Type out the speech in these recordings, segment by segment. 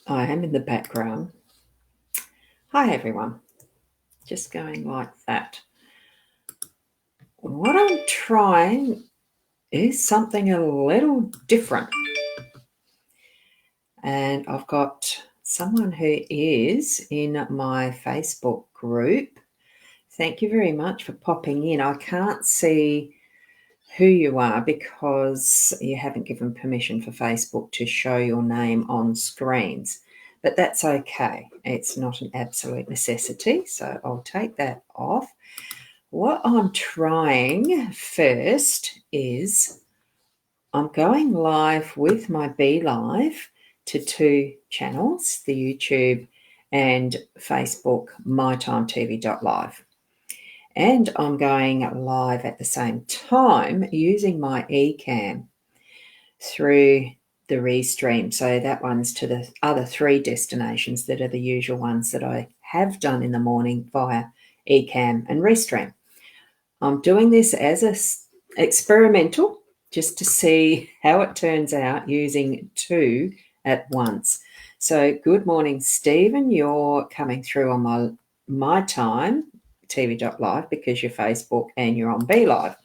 I am in the background. Hi, everyone. Just going like that. What I'm trying is something a little different. And I've got someone who is in my Facebook group. Thank you very much for popping in. I can't see who you are because you haven't given permission for Facebook to show your name on screens. But that's okay. It's not an absolute necessity, so I'll take that off. What I'm trying first is I'm going live with my Be Live to two channels, the YouTube and Facebook mytimetv.live. And I'm going live at the same time using my eCam through the Restream. So that one's to the other three destinations that are the usual ones that I have done in the morning via eCam and Restream. I'm doing this as a experimental just to see how it turns out using two at once. So good morning, Stephen. You're coming through on my time, tv.live, because you're Facebook and you're on Be Live.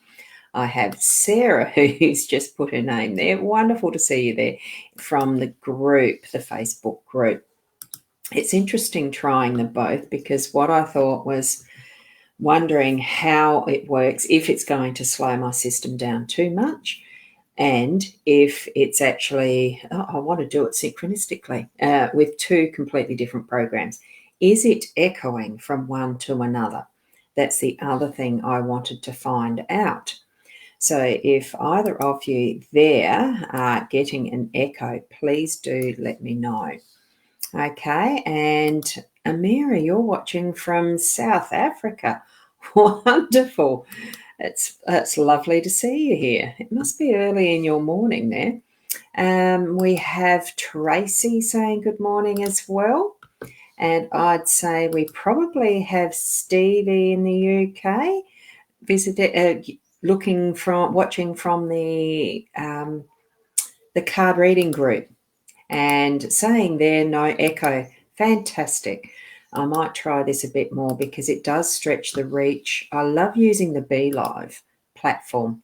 I have Sarah, who's just put her name there. Wonderful to see you there from the group, the Facebook group. It's interesting trying them both because what I thought was wondering how it works, if it's going to slow my system down too much, and if it's actually, I want to do it synchronistically with two completely different programs. Is it echoing from one to another? That's the other thing I wanted to find out. So if either of you there are getting an echo, please do let me know. Okay, and Amira, you're watching from South Africa. Wonderful. It's lovely to see you here. It must be early in your morning there. We have Tracy saying good morning as well. And I'd say we probably have Stevie in the UK watching from the card reading group and saying there no echo. Fantastic. I might try this a bit more because it does stretch the reach. I love using the Be Live platform.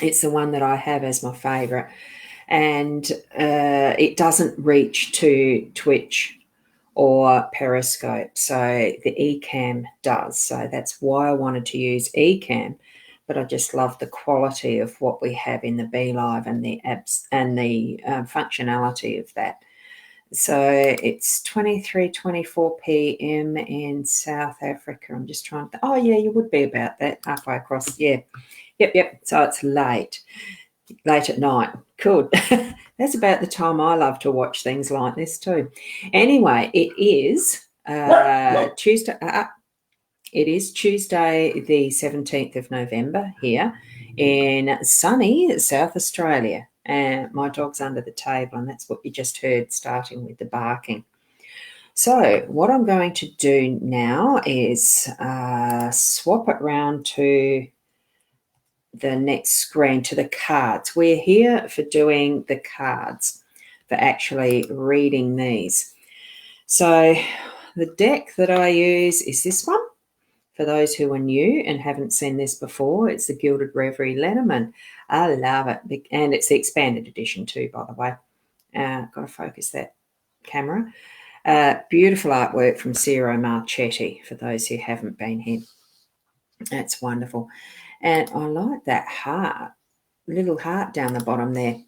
It's the one that I have as my favourite, and it doesn't reach to Twitch or Periscope, so the eCam does. So that's why I wanted to use eCam, but I just love the quality of what we have in the Be Live and the apps and the functionality of that. So it's 23:24 p.m. in South Africa. I'm just trying to, oh yeah, you would be about that, halfway across. Yeah. Yep. So it's late at night. Cool. That's about the time I love to watch things like this too. Anyway, it is Tuesday. It is Tuesday, the 17th of November here in sunny South Australia. And my dog's under the table, and that's what you just heard, starting with the barking. So what I'm going to do now is swap it round to the next screen, to the cards. We're here for doing the cards, for actually reading these. So the deck that I use is this one. For those who are new and haven't seen this before, it's the Gilded Reverie Lenormand. I love it. And it's the expanded edition too, by the way. Got to focus that camera. Beautiful artwork from Ciro Marchetti, for those who haven't been here. That's wonderful. And I like that heart, little heart down the bottom there.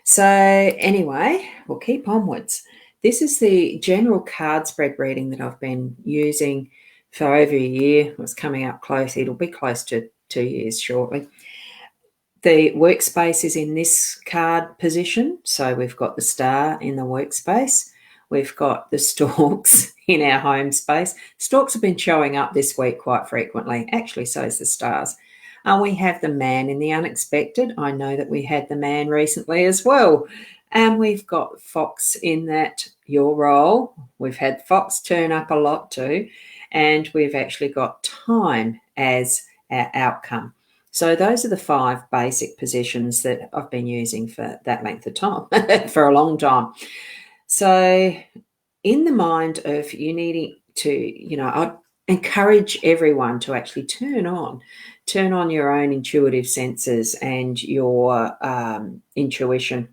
So anyway, we'll keep onwards. This is the general card spread reading that I've been using for over a year. It was coming up close. It'll be close to 2 years shortly. The workspace is in this card position. So we've got the star in the workspace. We've got the storks in our home space. Storks have been showing up this week quite frequently. Actually, so is the stars. We have the man in the unexpected. I know that we had the man recently as well. And we've got Fox in that, your role. We've had Fox turn up a lot too. And we've actually got time as our outcome. So those are the 5 basic positions that I've been using for that length of time, for a long time. So in the mind of you needing to, I'd encourage everyone to actually turn on your own intuitive senses and your intuition,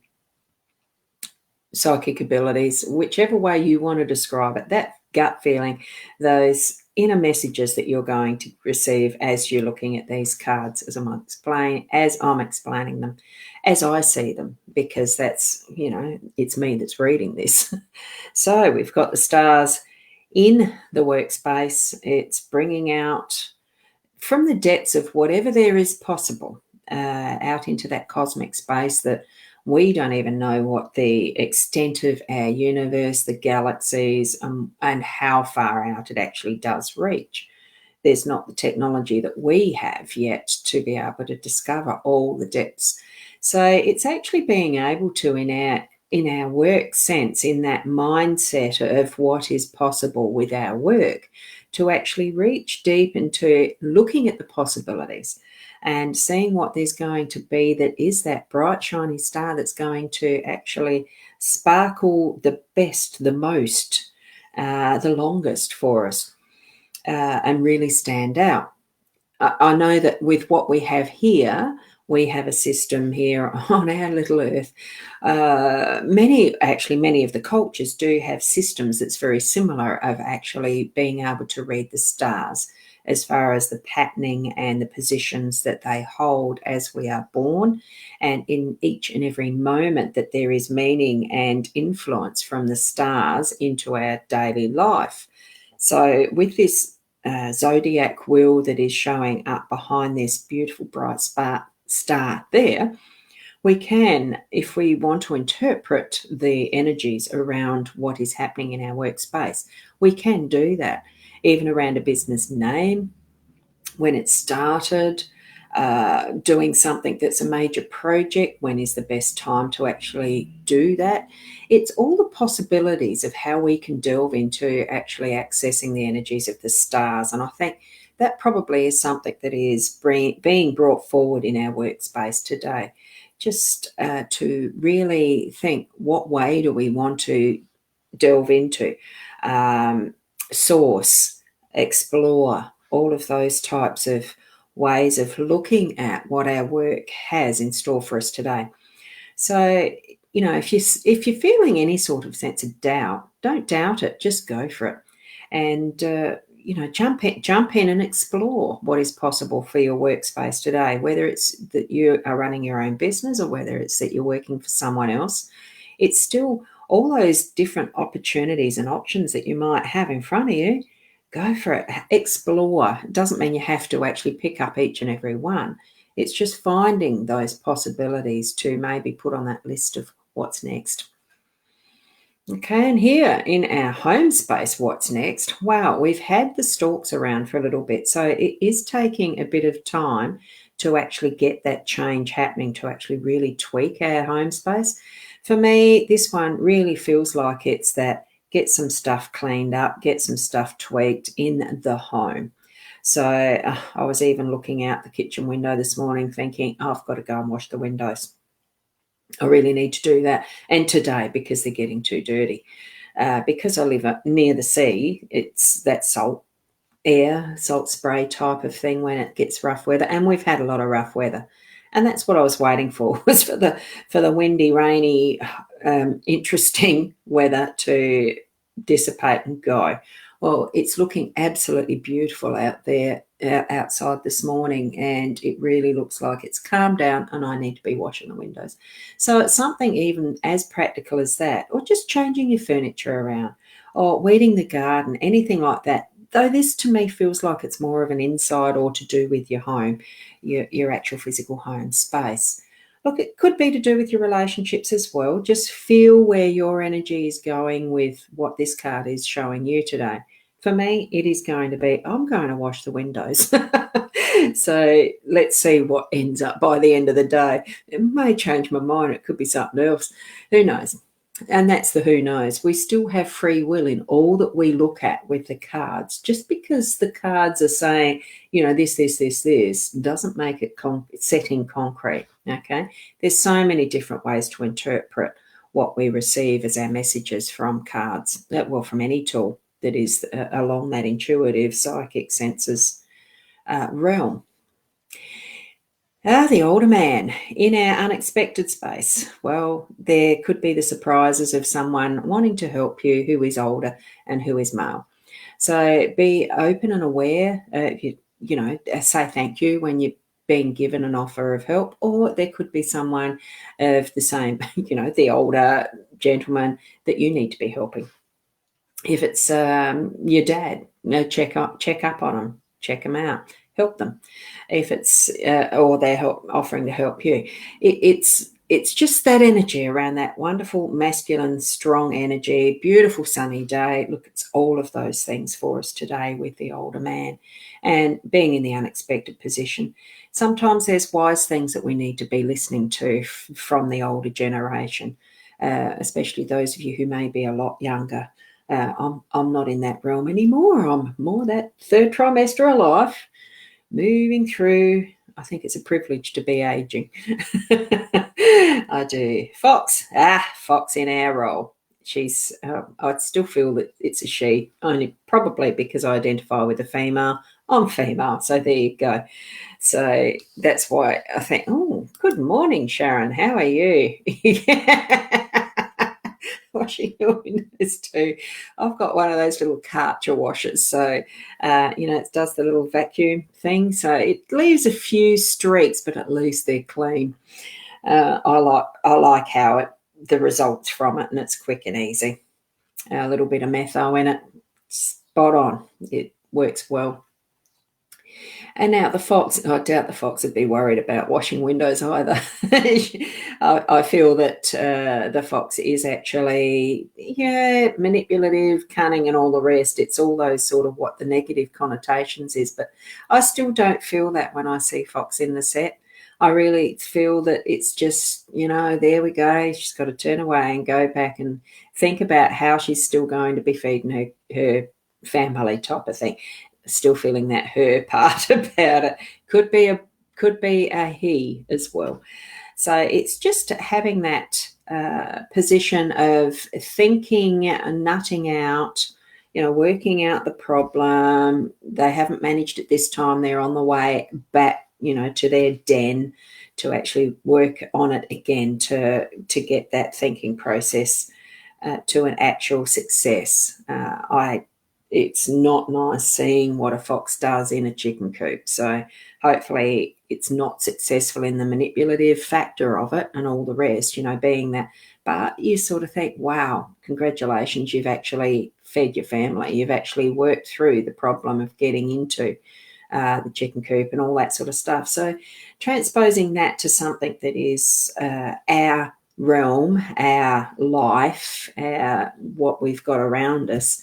psychic abilities, whichever way you want to describe it, that gut feeling, those inner messages that you're going to receive as you're looking at these cards, as I'm explaining them, as I see them, because that's, it's me that's reading this. So we've got the stars in the workspace. It's bringing out from the depths of whatever there is possible, out into that cosmic space that we don't even know what the extent of our universe, the galaxies, and how far out it actually does reach. There's not the technology that we have yet to be able to discover all the depths. So it's actually being able to, in our work sense, in that mindset of what is possible with our work, to actually reach deep into looking at the possibilities and seeing what there's going to be that is that bright, shiny star that's going to actually sparkle the best, the most, the longest for us, and really stand out. I know that with what we have here, we have a system here on our little earth. Many of the cultures do have systems that's very similar of actually being able to read the stars as far as the patterning and the positions that they hold as we are born, and in each and every moment that there is meaning and influence from the stars into our daily life. So with this zodiac wheel that is showing up behind this beautiful bright star there, we can, if we want to interpret the energies around what is happening in our workspace, we can do that. Even around a business name, when it started, doing something that's a major project, when is the best time to actually do that? It's all the possibilities of how we can delve into actually accessing the energies of the stars. And I think that probably is something that is being brought forward in our workspace today. Just to really think, what way do we want to delve into? Source, explore, all of those types of ways of looking at what our work has in store for us today. So, if you're feeling any sort of sense of doubt, don't doubt it. Just go for it, and jump in and explore what is possible for your workspace today. Whether it's that you are running your own business or whether it's that you're working for someone else, it's still all those different opportunities and options that you might have in front of you. Go for it. Explore. It doesn't mean you have to actually pick up each and every one. It's just finding those possibilities to maybe put on that list of what's next. Okay, and here in our home space, what's next? Wow, we've had the stalks around for a little bit, so it is taking a bit of time to actually get that change happening, to actually really tweak our home space. For me, this one really feels like it's that get some stuff cleaned up, get some stuff tweaked in the home. So I was even looking out the kitchen window this morning thinking, oh, I've got to go and wash the windows. I really need to do that. And today, because they're getting too dirty. Because I live near the sea, it's that salt spray type of thing when it gets rough weather. And we've had a lot of rough weather. And that's what I was waiting for, was for the windy, rainy, interesting weather to dissipate and go. Well, it's looking absolutely beautiful out there, outside this morning, and it really looks like it's calmed down and I need to be washing the windows. So it's something even as practical as that, or just changing your furniture around, or weeding the garden, anything like that. Though this to me feels like it's more of an inside or to do with your home, your actual physical home space. Look, it could be to do with your relationships as well. Just feel where your energy is going with what this card is showing you today. For me, it is going to be, I'm going to wash the windows. So let's see what ends up by the end of the day. It may change my mind. It could be something else. Who knows? And that's the who knows. We still have free will in all that we look at with the cards. Just because the cards are saying, this, doesn't make it set in concrete, okay? There's so many different ways to interpret what we receive as our messages from cards, well, from any tool that is along that intuitive psychic senses realm. The older man in our unexpected space. Well, there could be the surprises of someone wanting to help you who is older and who is male. So be open and aware. Say thank you when you're being given an offer of help, or there could be someone of the same, the older gentleman that you need to be helping. If it's your dad, check up on them, check them out, help them. If it's or they're offering to help you, it's just that energy around that wonderful masculine, strong energy. Beautiful sunny day. Look, it's all of those things for us today with the older man, and being in the unexpected position. Sometimes there's wise things that we need to be listening to from the older generation, especially those of you who may be a lot younger. I'm not in that realm anymore. I'm more that third trimester of life, moving through. I think it's a privilege to be aging. I do. Fox in our role. She's. I still feel that it's a she, only probably because I identify with a female. I'm female, so there you go. So that's why I think, oh, good morning, Sharon. How are you? Washing your windows too. I've got one of those little Karcher washers, so it does the little vacuum thing, so it leaves a few streaks, but at least they're clean. I like how the results from it, and it's quick and easy. A little bit of metho in it, spot on. It works well. And now the fox, I doubt the fox would be worried about washing windows either. I feel that the fox is actually, manipulative, cunning and all the rest. It's all those sort of what the negative connotations is. But I still don't feel that when I see fox in the set. I really feel that it's just, there we go. She's got to turn away and go back and think about how she's still going to be feeding her family type of thing. Still feeling that her part about it. Could be a he as well. So it's just having that position of thinking, nutting out, working out the problem. They haven't managed it this time. They're on the way back, to their den to actually work on it again to get that thinking process to an actual success. It's not nice seeing what a fox does in a chicken coop. So hopefully it's not successful in the manipulative factor of it and all the rest, being that. But you sort of think, wow, congratulations, you've actually fed your family. You've actually worked through the problem of getting into the chicken coop and all that sort of stuff. So transposing that to something that is our realm, our life, what we've got around us.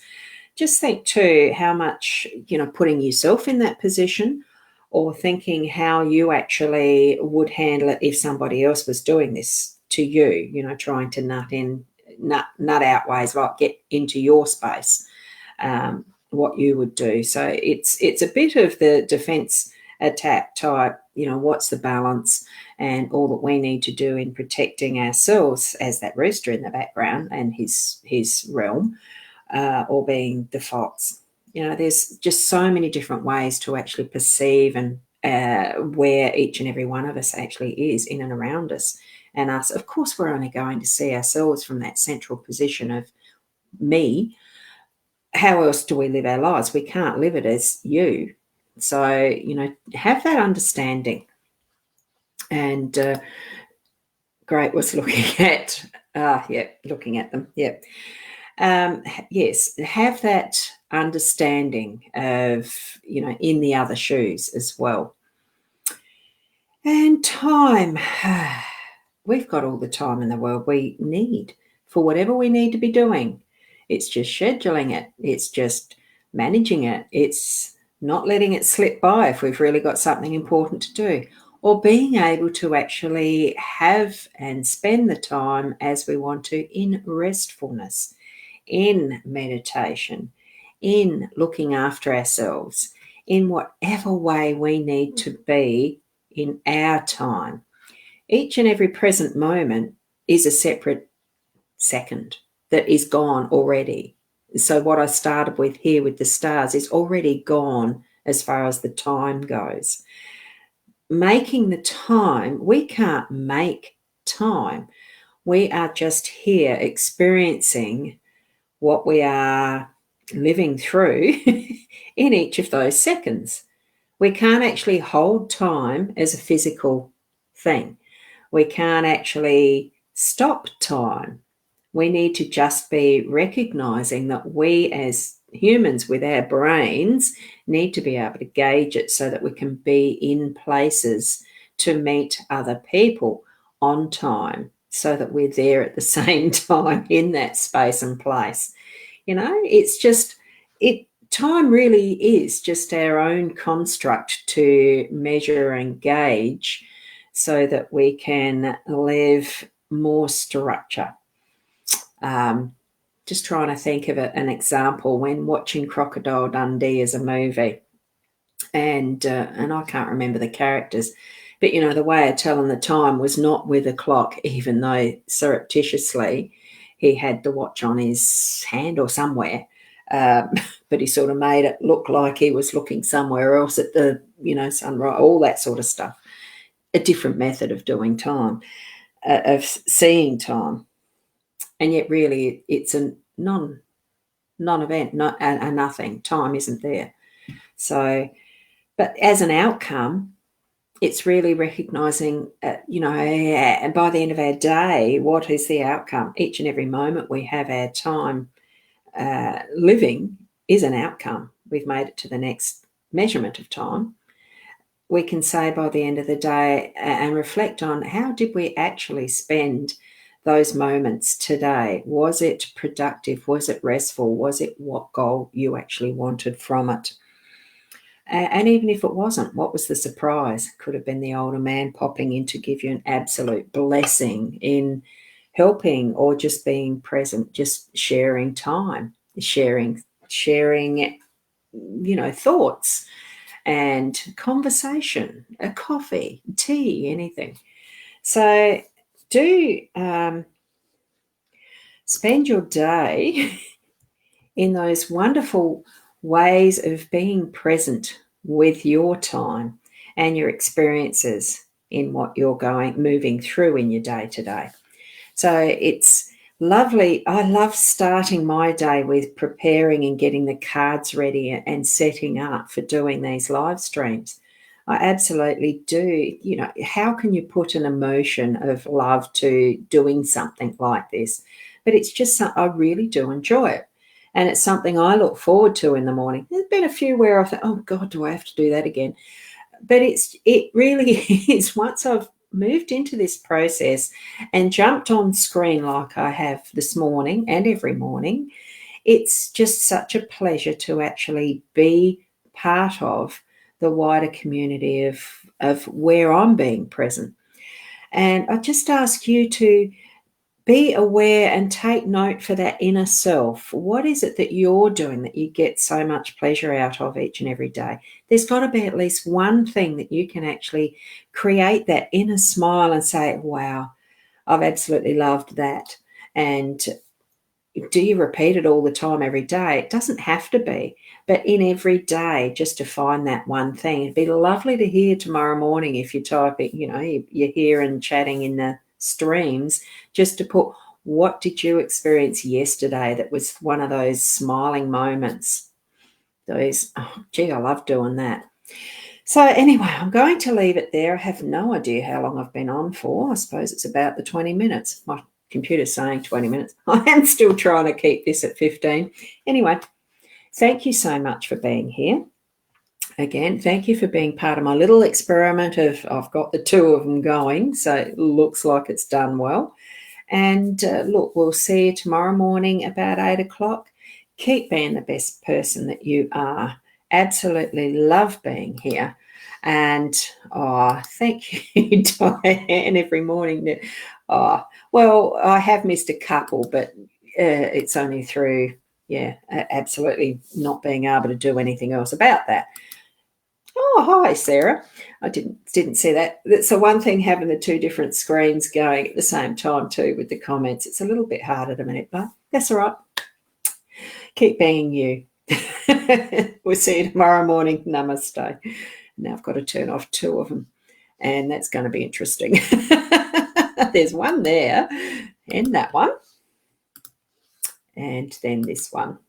Just think too how much, putting yourself in that position or thinking how you actually would handle it if somebody else was doing this to you, trying to nut out ways like get into your space, what you would do. So it's a bit of the defense attack type, what's the balance and all that we need to do in protecting ourselves as that rooster in the background and his realm. Or being the fox. There's just so many different ways to actually perceive and where each and every one of us actually is in and around us. And us, of course, we're only going to see ourselves from that central position of me. How else do we live our lives? We can't live it as you. So, have that understanding. And Great was looking at, looking at them. Yep. Yes, have that understanding of, in the other shoes as well. And time. We've got all the time in the world we need for whatever we need to be doing. It's just scheduling it. It's just managing it. It's not letting it slip by if we've really got something important to do, or being able to actually have and spend the time as we want to in restfulness, in meditation, in looking after ourselves, in whatever way we need to be in our time. Each and every present moment is a separate second that is gone already. So what I started with here with the stars is already gone as far as the time goes. Making the time, we can't make time. We are just here experiencing what we are living through in each of those seconds. We can't actually hold time as a physical thing. We can't actually stop time. We need to just be recognizing that we as humans with our brains need to be able to gauge it so that we can be in places to meet other people on time so that we're there at the same time in that space and place. It's just, time really is just our own construct to measure and gauge so that we can live more structure. Just trying to think of an example when watching Crocodile Dundee as a movie, and I can't remember the characters, but the way of telling the time was not with a clock, even though surreptitiously he had the watch on his hand or somewhere, but he sort of made it look like he was looking somewhere else at the sunrise, all that sort of stuff. A different method of doing time, of seeing time. And yet really it's a non-event, a nothing. Time isn't there. So, but as an outcome, it's really recognizing, by the end of our day, what is the outcome? Each and every moment we have our time living is an outcome. We've made it to the next measurement of time. We can say by the end of the day and reflect on how did we actually spend those moments today? Was it productive? Was it restful? Was it what goal you actually wanted from it? And even if it wasn't, what was the surprise? Could have been the older man popping in to give you an absolute blessing in helping or just being present, just sharing time, sharing, thoughts and conversation, a coffee, tea, anything. So do spend your day in those wonderful ways of being present with your time and your experiences in what you're moving through in your day to day. So it's lovely. I love starting my day with preparing and getting the cards ready and setting up for doing these live streams. I absolutely do. How can you put an emotion of love to doing something like this? But it's just I really do enjoy it. And it's something I look forward to in the morning. There's been a few where I think, oh God, do I have to do that again? But it really is, once I've moved into this process and jumped on screen like I have this morning and every morning, it's just such a pleasure to actually be part of the wider community of where I'm being present. And I just ask you to be aware and take note for that inner self. What is it that you're doing that you get so much pleasure out of each and every day? There's got to be at least one thing that you can actually create that inner smile and say, wow, I've absolutely loved that. And do you repeat it all the time every day? It doesn't have to be, but in every day, just to find that one thing. It'd be lovely to hear tomorrow morning if you type it, you're here and chatting in the streams, just to put, what did you experience yesterday that was one of those smiling moments? Those, oh, gee, I love doing that. So anyway, I'm going to leave it there. I have no idea how long I've been on for. I suppose it's about the 20 minutes. My computer's saying 20 minutes. I am still trying to keep this at 15. Anyway, thank you so much for being here. Again, thank you for being part of my little experiment of I've got the two of them going, so it looks like it's done well. And look, we'll see you tomorrow morning about 8 o'clock. Keep being the best person that you are. Absolutely love being here. And thank you, Diane, every morning. Well, I have missed a couple, but it's only through, absolutely not being able to do anything else about that. Oh, hi, Sarah. I didn't see that. That's the one thing, having the two different screens going at the same time too with the comments. It's a little bit hard at a minute, but that's all right. Keep being you. We'll see you tomorrow morning. Namaste. Now I've got to turn off two of them, and that's going to be interesting. There's one there, and that one, and then this one.